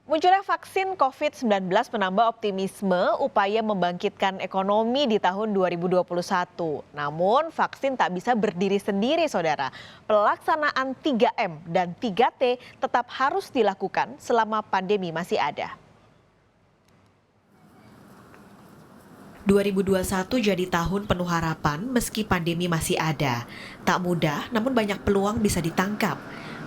Munculnya vaksin COVID-19 menambah optimisme upaya membangkitkan ekonomi di tahun 2021. Namun vaksin tak bisa berdiri sendiri, saudara. Pelaksanaan 3M dan 3T tetap harus dilakukan selama pandemi masih ada. 2021 jadi tahun penuh harapan meski pandemi masih ada. Tak mudah, namun banyak peluang bisa ditangkap.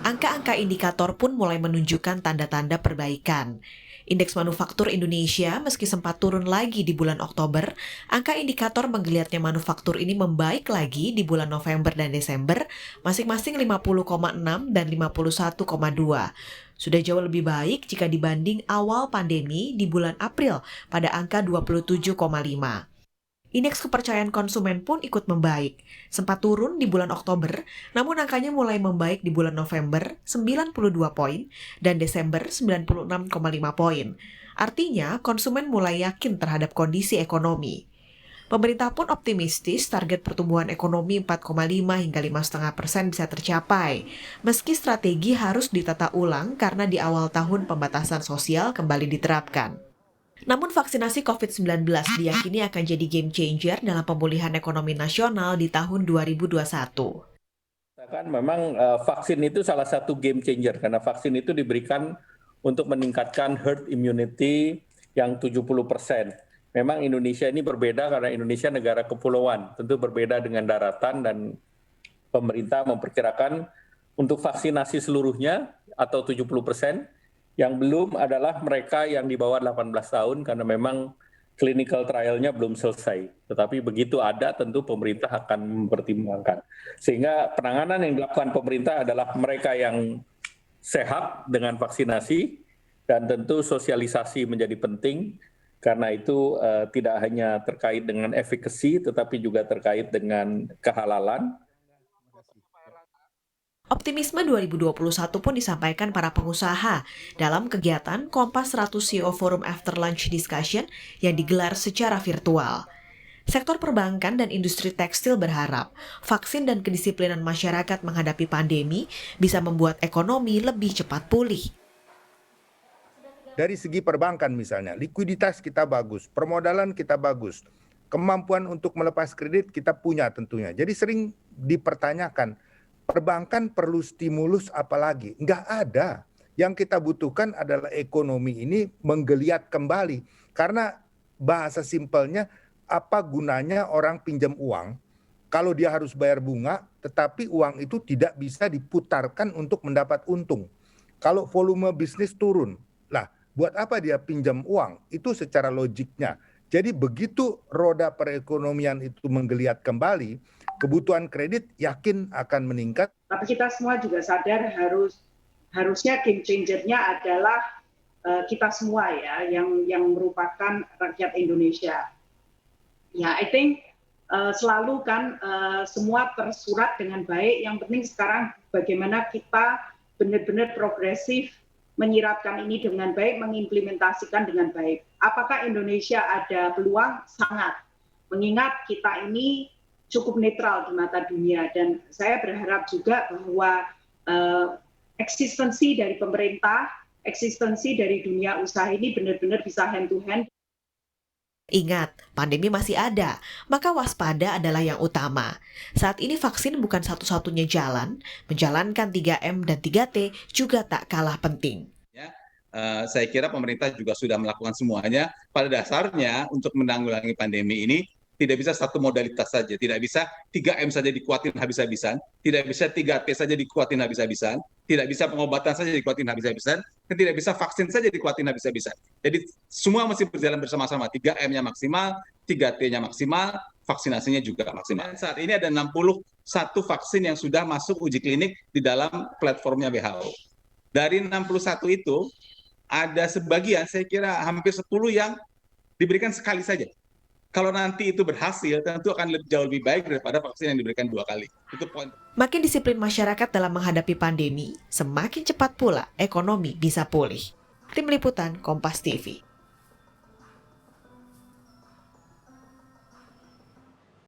Angka-angka indikator pun mulai menunjukkan tanda-tanda perbaikan. Indeks manufaktur Indonesia meski sempat turun lagi di bulan Oktober, angka indikator menggeliatnya manufaktur ini membaik lagi di bulan November dan Desember, masing-masing 50,6 dan 51,2. Sudah jauh lebih baik jika dibanding awal pandemi di bulan April pada angka 27,5. Indeks kepercayaan konsumen pun ikut membaik. Sempat turun di bulan Oktober, namun angkanya mulai membaik di bulan November 92 poin dan Desember 96,5 poin. Artinya konsumen mulai yakin terhadap kondisi ekonomi. Pemerintah pun optimistis target pertumbuhan ekonomi 4,5 hingga 5,5% bisa tercapai. Meski strategi harus ditata ulang karena di awal tahun pembatasan sosial kembali diterapkan. Namun vaksinasi COVID-19 diyakini akan jadi game changer dalam pemulihan ekonomi nasional di tahun 2021. Kan memang vaksin itu salah satu game changer karena vaksin itu diberikan untuk meningkatkan herd immunity yang 70%. Memang Indonesia ini berbeda karena Indonesia negara kepulauan, tentu berbeda dengan daratan dan pemerintah memperkirakan untuk vaksinasi seluruhnya atau 70%. Yang belum adalah mereka yang di bawah 18 tahun karena memang clinical trial-nya belum selesai. Tetapi begitu ada tentu pemerintah akan mempertimbangkan. Sehingga penanganan yang dilakukan pemerintah adalah mereka yang sehat dengan vaksinasi dan tentu sosialisasi menjadi penting karena itu tidak hanya terkait dengan efekasi tetapi juga terkait dengan kehalalan. Optimisme 2021 pun disampaikan para pengusaha dalam kegiatan Kompas 100 CEO Forum After Lunch Discussion yang digelar secara virtual. Sektor perbankan dan industri tekstil berharap vaksin dan kedisiplinan masyarakat menghadapi pandemi bisa membuat ekonomi lebih cepat pulih. Dari segi perbankan misalnya, likuiditas kita bagus, permodalan kita bagus, kemampuan untuk melepas kredit kita punya tentunya. Jadi sering dipertanyakan, perbankan perlu stimulus apalagi? Nggak ada. Yang kita butuhkan adalah ekonomi ini menggeliat kembali. Karena bahasa simpelnya, apa gunanya orang pinjam uang kalau dia harus bayar bunga, tetapi uang itu tidak bisa diputarkan untuk mendapat untung. Kalau volume bisnis turun, lah buat apa dia pinjam uang? Itu secara logiknya. Jadi begitu roda perekonomian itu menggeliat kembali, kebutuhan kredit yakin akan meningkat. Tapi kita semua juga sadar harusnya game changer-nya adalah kita semua ya, yang merupakan rakyat Indonesia. Ya, I think selalu kan semua tersurat dengan baik. Yang penting sekarang bagaimana kita benar-benar progresif menyirapkan ini dengan baik, mengimplementasikan dengan baik. Apakah Indonesia ada peluang? Sangat. Mengingat kita ini cukup netral di mata dunia dan saya berharap juga bahwa eksistensi dari pemerintah, eksistensi dari dunia usaha ini benar-benar bisa hand to hand. Ingat, pandemi masih ada, maka waspada adalah yang utama. Saat ini vaksin bukan satu-satunya jalan, menjalankan 3M dan 3T juga tak kalah penting. Saya kira pemerintah juga sudah melakukan semuanya. Pada dasarnya untuk menanggulangi pandemi ini tidak bisa satu modalitas saja, tidak bisa 3M saja dikuatin habis-habisan, tidak bisa 3T saja dikuatin habis-habisan, tidak bisa pengobatan saja dikuatin habis-habisan, dan tidak bisa vaksin saja dikuatin habis-habisan. Jadi semua mesti berjalan bersama-sama, 3M-nya maksimal, 3T-nya maksimal, vaksinasinya juga maksimal. Dan saat ini ada 61 vaksin yang sudah masuk uji klinik di dalam platformnya WHO. Dari 61 itu, ada sebagian, saya kira hampir 10 yang diberikan sekali saja. Kalau nanti itu berhasil, tentu akan jauh lebih baik daripada vaksin yang diberikan 2 kali. Itu poin. Makin disiplin masyarakat dalam menghadapi pandemi, semakin cepat pula ekonomi bisa pulih. Tim Liputan Kompas TV.